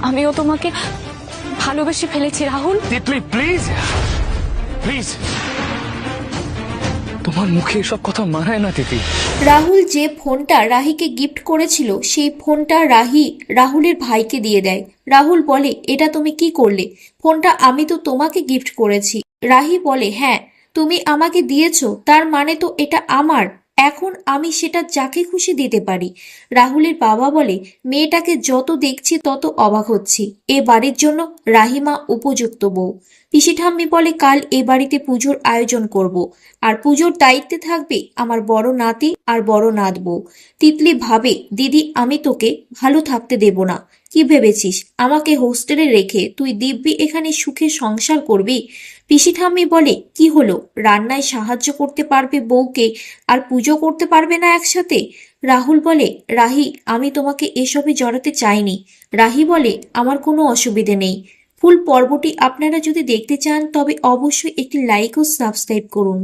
আমিও তোমাকে ভালোবেসে ফেলেছি রাহুল। তিতলি প্লিজ প্লিজ, তোমার মুখে এসব কথা মানায় না তিতলি। রাহুল যে ফোনটা রাহিকে গিফট করেছিল সেই ফোনটা রাহি রাহুলের ভাইকে দিয়ে দেয়। রাহুল বলে, এটা তুমি কি করলে? ফোনটা আমি তো তোমাকে গিফট করেছি। রাহি বলে, হ্যাঁ তুমি আমাকে দিয়েছো, তার মানে তো এটা আমার। এখন আমি সেটা যাকে খুশি দিতে পারি। রাহুলের বাবা বলে, মেয়েটাকে যত দেখছি তত অবাক হচ্ছি। এ বাড়ির জন্য রাহিমা উপযুক্ত বউ। পিসি ঠাম্মি বলে, কাল এ বাড়িতে পুজোর আয়োজন করব। আর পুজোর দায়িত্বে থাকবে আমার বড় নাতি আর বড় নাত বউ। তিতলি ভাবে, দিদি আমি তোকে ভালো থাকতে দেব না। কি ভেবেছিস আমাকে হোস্টেলে রেখে তুই দিব্যি এখানে সুখে সংসার করবি? পিসি ঠাম্মি বলে, কি হলো, রান্নায় সাহায্য করতে পারবে বউকে আর পুজো করতে পারবে না একসাথে? রাহুল বলে, রাহি আমি তোমাকে এসবে জড়াতে চাইনি। রাহি বলে, আমার কোনো অসুবিধে নেই। ফুল পর্বটি আপনারা যদি দেখতে চান তবে অবশ্যই একটি লাইক ও সাবস্ক্রাইব করুন।